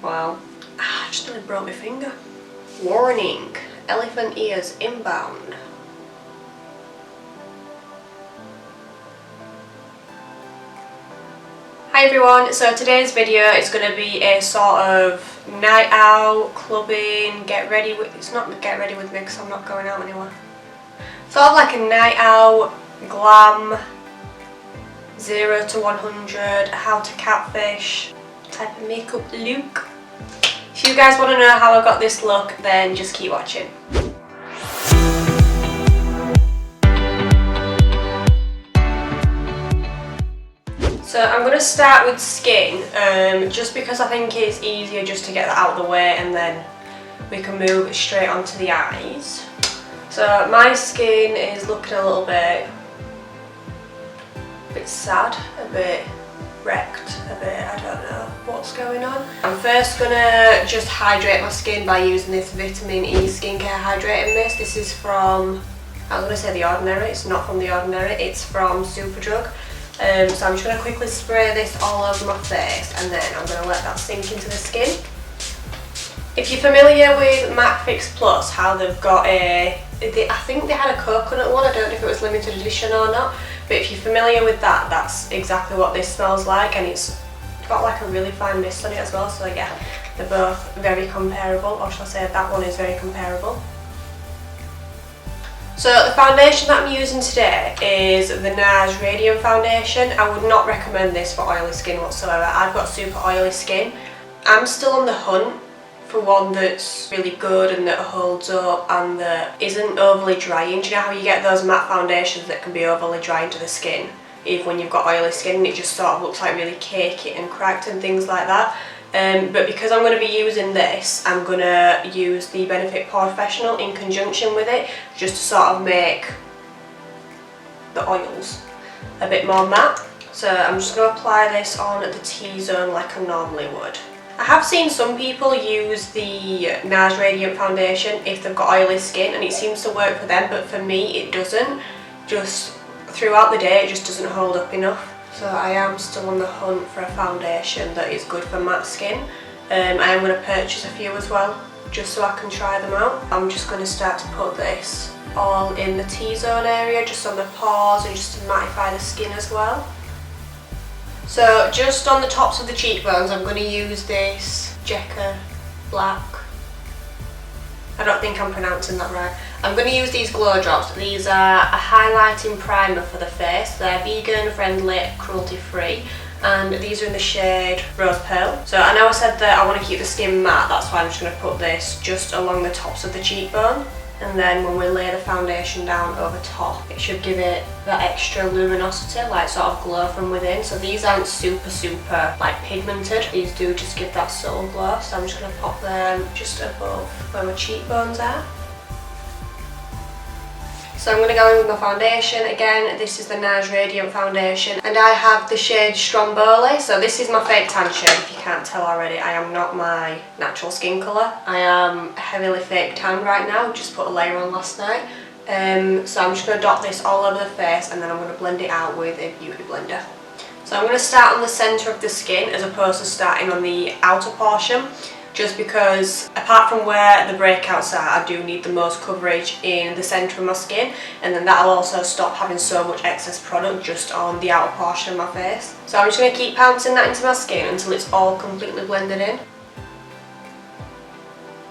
Wow. I just nearly broke my finger. Warning, elephant ears inbound. Hi everyone, so today's video is going to be a sort of night out, clubbing, get ready with, it's not get ready with me because I'm not going out anywhere. Sort of like a night out, glam, 0 to 100, how to catfish type of makeup look. If you guys want to know how I got this look, then just keep watching. So I'm going to start with skin, just because I think it's easier just to get that out of the way and then we can move straight onto the eyes. So my skin is looking a little bit sad, a bit wrecked, a bit, I don't know what's going on. I'm first going to just hydrate my skin by using this Vitamin E Skincare Hydrating Mist. This is from, I was going to say The Ordinary, it's not from The Ordinary, it's from Superdrug. So I'm just going to quickly spray this all over my face and then I'm going to let that sink into the skin. If you're familiar with MAC Fix Plus, how they've got I think they had a coconut one, I don't know if it was limited edition or not, but if you're familiar with that, that's exactly what this smells like, and it's got like a really fine mist on it as well, so yeah, they're both very comparable, or shall I say that one is very comparable. So the foundation that I'm using today is the Nars Radiant Foundation. I would not recommend this for oily skin whatsoever. I've got super oily skin. I'm still on the hunt for one that's really good and that holds up and that isn't overly drying. Do you know how you get those matte foundations that can be overly drying to the skin, even when you've got oily skin, and it just sort of looks like really cakey and cracked and things like that. But because I'm going to be using this, I'm going to use the Benefit Porefessional in conjunction with it, just to sort of make the oils a bit more matte. So I'm just going to apply this on the T-zone like I normally would. I have seen some people use the Nars Radiant Foundation if they've got oily skin, and it seems to work for them, but for me it doesn't. Just throughout the day it just doesn't hold up enough. So I am still on the hunt for a foundation that is good for matte skin. I am going to purchase a few as well, just so I can try them out. I'm just going to start to put this all in the T-zone area, just on the pores and just to mattify the skin as well. So just on the tops of the cheekbones, I'm going to use this Jecca Blac. I don't think I'm pronouncing that right. I'm going to use these glow drops. These are a highlighting primer for the face. They're vegan friendly, cruelty free, and these are in the shade Rose Pearl. So I know I said that I want to keep the skin matte, that's why I'm just going to put this just along the tops of the cheekbone, and then when we lay the foundation down over top, it should give it that extra luminosity, like sort of glow from within. So these aren't super like pigmented, these do just give that subtle glow. So I'm just going to pop them just above where my cheekbones are. So I'm going to go in with my foundation. Again, this is the Nars Radiant Foundation, and I have the shade Stromboli. So this is my fake tan shade, if you can't tell already. I am not my natural skin colour. I am heavily fake tan right now, just put a layer on last night. So I'm just going to dot this all over the face, and then I'm going to blend it out with a beauty blender. So I'm going to start on the centre of the skin as opposed to starting on the outer portion, just because apart from where the breakouts are, I do need the most coverage in the centre of my skin, and then that'll also stop having so much excess product just on the outer portion of my face. So I'm just going to keep pouncing that into my skin until it's all completely blended in.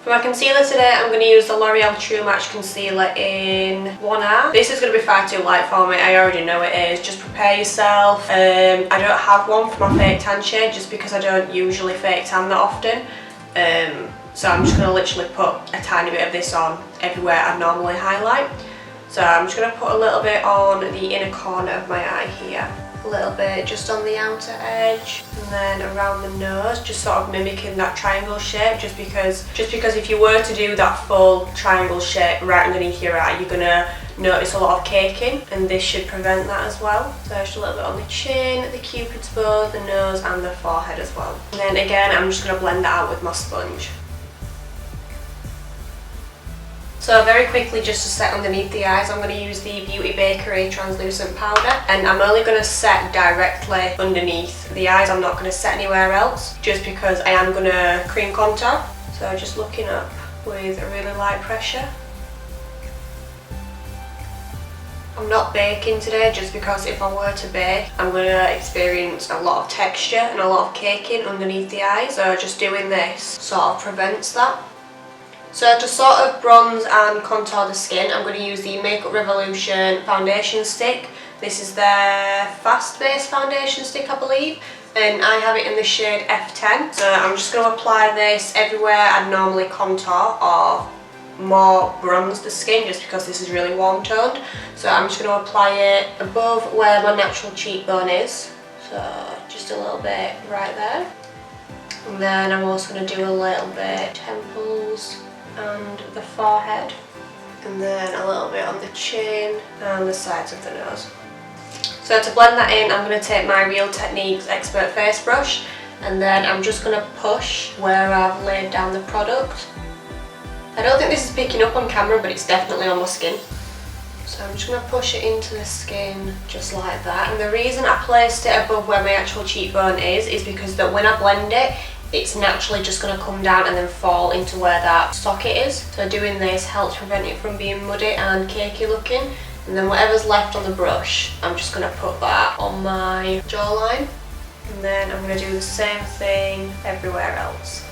For my concealer today, I'm going to use the Loreal True Match Concealer in 1R. This is going to be far too light for me, I already know it is. Just prepare yourself. I don't have one for my fake tan shade just because I don't usually fake tan that often. So I'm just going to literally put a tiny bit of this on everywhere I normally highlight. So I'm just going to put a little bit on the inner corner of my eye here, a little bit just on the outer edge, and then around the nose, just sort of mimicking that triangle shape, just because if you were to do that full triangle shape right underneath your eye, you're going to notice a lot of caking, and this should prevent that as well. So just a little bit on the chin, the cupid's bow, the nose and the forehead as well. And then again, I'm just going to blend that out with my sponge. So very quickly, just to set underneath the eyes, I'm going to use the Beauty Bakerie translucent powder, and I'm only going to set directly underneath the eyes. I'm not going to set anywhere else, just because I am going to cream contour. So just looking up with a really light pressure. I'm not baking today just because if I were to bake, I'm going to experience a lot of texture and a lot of caking underneath the eyes. So just doing this sort of prevents that. So to sort of bronze and contour the skin, I'm going to use the Makeup Revolution foundation stick. This is their fast base foundation stick, I believe, and I have it in the shade F10. So I'm just going to apply this everywhere I'd normally contour or more bronze the skin, just because this is really warm toned. So I'm just going to apply it above where my natural cheekbone is, so just a little bit right there. And then I'm also going to do a little bit temples and the forehead, and then a little bit on the chin and the sides of the nose. So to blend that in, I'm going to take my Real Techniques Expert Face Brush, and then I'm just going to push where I've laid down the product. I don't think this is picking up on camera, but it's definitely on my skin. So I'm just going to push it into the skin just like that. And the reason I placed it above where my actual cheekbone is because that when I blend it, it's naturally just going to come down and then fall into where that socket is. So doing this helps prevent it from being muddy and cakey looking. And then whatever's left on the brush, I'm just going to put that on my jawline. And then I'm going to do the same thing everywhere else.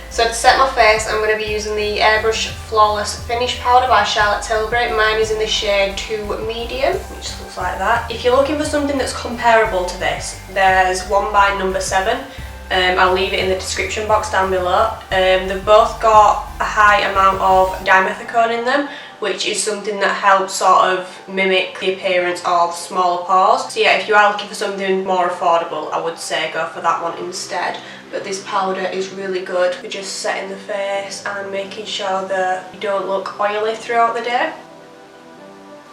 So to set my face, I'm going to be using the Airbrush Flawless Finish Powder by Charlotte Tilbury. Mine is in the shade 2 Medium, which looks like that. If you're looking for something that's comparable to this, there's one by Number 7. I'll leave it in the description box down below. They've both got a high amount of dimethicone in them, which is something that helps sort of mimic the appearance of smaller pores. So yeah, if you are looking for something more affordable, I would say go for that one instead. But this powder is really good for just setting the face and making sure that you don't look oily throughout the day.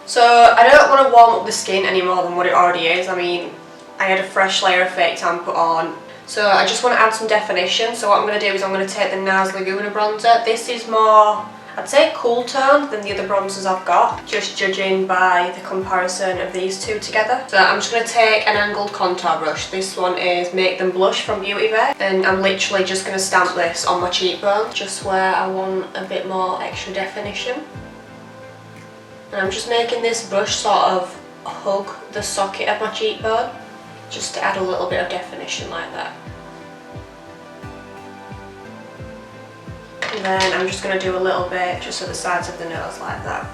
So I don't want to warm up the skin any more than what it already is. I mean, I had a fresh layer of fake tan put on. So I just want to add some definition. So what I'm going to do is I'm going to take the Nars Laguna bronzer. This is more, I'd say, cool toned than the other bronzers I've got, just judging by the comparison of these two together. So I'm just going to take an angled contour brush. This one is Make Them Blush from Beauty Bay, and I'm literally just going to stamp this on my cheekbone, just where I want a bit more extra definition. And I'm just making this brush sort of hug the socket of my cheekbone, just to add a little bit of definition like that. And then I'm just going to do a little bit just at the sides of the nose like that.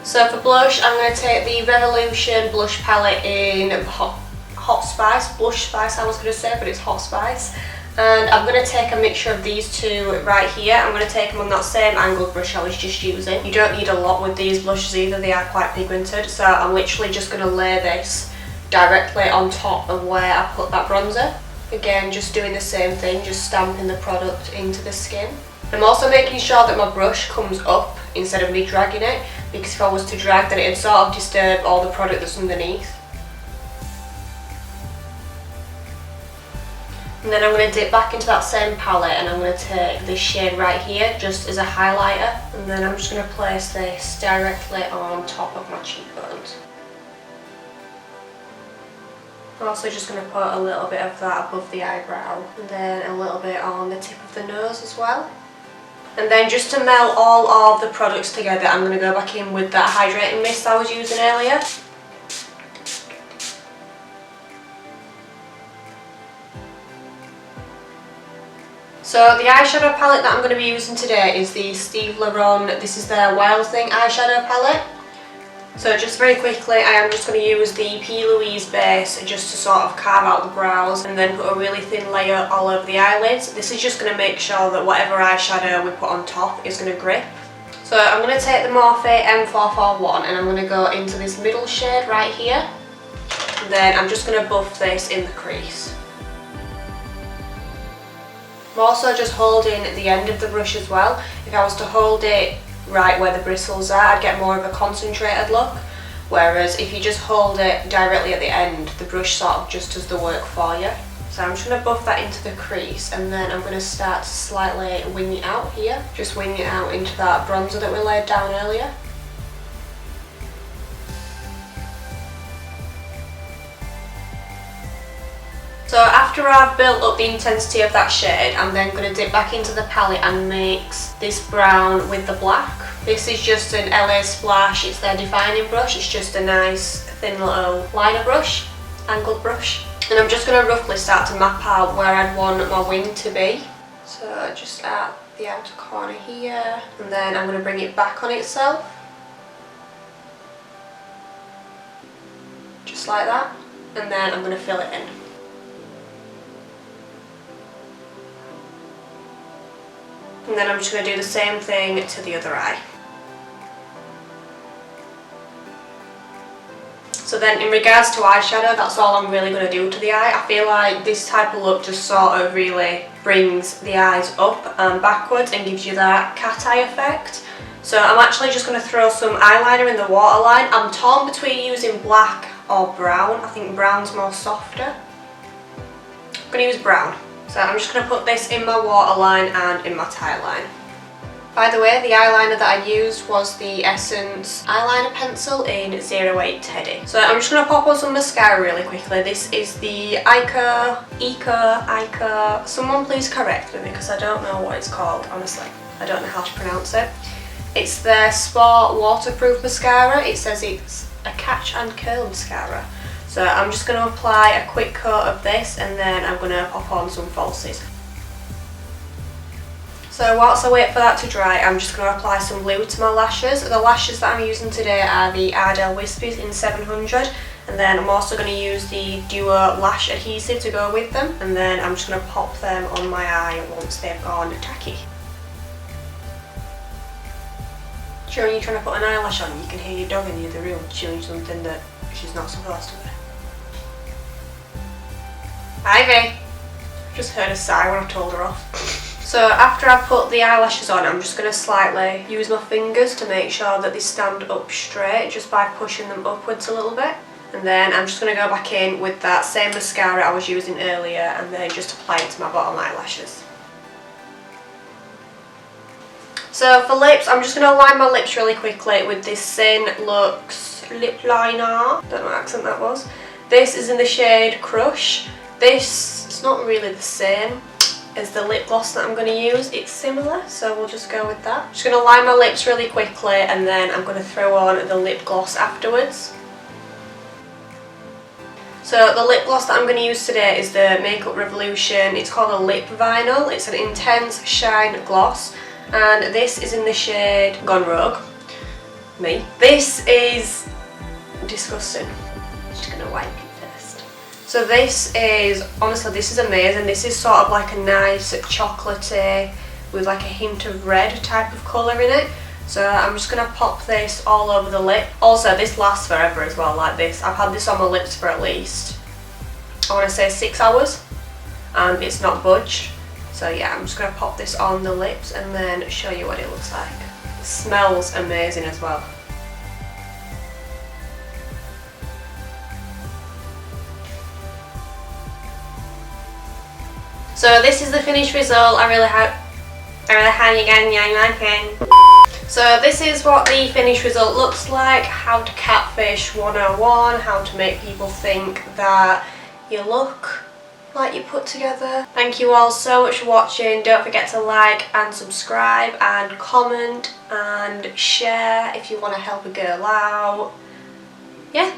So for blush, I'm going to take the Revolution blush palette in Hot Spice, Blush Spice I was going to say, but it's Hot Spice. And I'm going to take a mixture of these two right here. I'm going to take them on that same angled brush I was just using. You don't need a lot with these blushes either, they are quite pigmented. So I'm literally just going to lay this directly on top of where I put that bronzer. Again, just doing the same thing, just stamping the product into the skin. I'm also making sure that my brush comes up instead of me dragging it, because if I was to drag, then it would sort of disturb all the product that's underneath. And then I'm going to dip back into that same palette and I'm going to take this shade right here just as a highlighter, and then I'm just going to place this directly on top of my cheekbones. I'm also just going to put a little bit of that above the eyebrow, and then a little bit on the tip of the nose as well. And then just to melt all of the products together, I'm going to go back in with that hydrating mist I was using earlier. So the eyeshadow palette that I'm going to be using today is the Steve Laurent, this is their Wild Thing eyeshadow palette. So just very quickly, I am just going to use the PLouise base just to sort of carve out the brows and then put a really thin layer all over the eyelids. This is just going to make sure that whatever eyeshadow we put on top is going to grip. So I'm going to take the Morphe M441 and I'm going to go into this middle shade right here. And then I'm just going to buff this in the crease. I'm also just holding the end of the brush as well. If I was to hold it right where the bristles are, I'd get more of a concentrated look, whereas if you just hold it directly at the end, the brush sort of just does the work for you. So I'm just going to buff that into the crease, and then I'm going to start to slightly wing it out here. Just wing it out into that bronzer that we laid down earlier. So after I've built up the intensity of that shade, I'm then going to dip back into the palette and mix this brown with the black. This is just an LA Splash, it's their defining brush. It's just a nice thin little liner brush, angled brush. And I'm just going to roughly start to map out where I'd want my wing to be. So just at the outer corner here, and then I'm going to bring it back on itself. Just like that. And then I'm going to fill it in. And then I'm just going to do the same thing to the other eye. So then in regards to eyeshadow, that's all I'm really going to do to the eye. I feel like this type of look just sort of really brings the eyes up and backwards and gives you that cat eye effect. So I'm actually just going to throw some eyeliner in the waterline. I'm torn between using black or brown. I think brown's more softer. I'm going to use brown. So I'm just going to put this in my waterline and in my tight line. By the way, the eyeliner that I used was the Essence eyeliner pencil in 08 Teddy. So I'm just going to pop on some mascara really quickly. This is the Eyeko. Someone please correct me because I don't know what it's called, honestly. I don't know how to pronounce it. It's their Sport Waterproof Mascara. It says it's a catch and curl mascara. So I'm just going to apply a quick coat of this, and then I'm going to pop on some falsies. So whilst I wait for that to dry, I'm just going to apply some glue to my lashes. The lashes that I'm using today are the Ardell Wispies in 700, and then I'm also going to use the Duo Lash Adhesive to go with them, and then I'm just going to pop them on my eye once they've gone tacky. Sure, when you're trying to put an eyelash on, you can hear your dog in the other room chewing something that she's not supposed to be. Ivy! Just heard a sigh when I told her off. So after I've put the eyelashes on, I'm just going to slightly use my fingers to make sure that they stand up straight, just by pushing them upwards a little bit. And then I'm just going to go back in with that same mascara I was using earlier, and then just apply it to my bottom eyelashes. So for lips, I'm just going to line my lips really quickly with this Sin Luxe Lipliner. Don't know what accent that was. This is in the shade Crush. This is not really the same as the lip gloss that I'm going to use. It's similar, so we'll just go with that. Just going to line my lips really quickly, and then I'm going to throw on the lip gloss afterwards. So the lip gloss that I'm going to use today is the Makeup Revolution. It's called a Lip Vinyl. It's an intense shine gloss, and this is in the shade Gone Rogue. Me. This is disgusting. Just going to wipe it first. So this is, honestly, this is amazing. This is sort of like a nice chocolatey with like a hint of red type of colour in it. So I'm just going to pop this all over the lip. Also, this lasts forever as well, like this. I've had this on my lips for at least, I want to say 6 hours, and it's not budged. So yeah, I'm just going to pop this on the lips and then show you what it looks like. It smells amazing as well. So this is the finished result. I really hope you guys like it. So this is what the finished result looks like. How to catfish 101, how to make people think that you look like you put together. Thank you all so much for watching. Don't forget to like and subscribe and comment and share if you want to help a girl out. Yeah,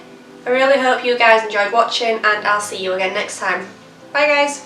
I really hope you guys enjoyed watching, and I'll see you again next time. Bye guys.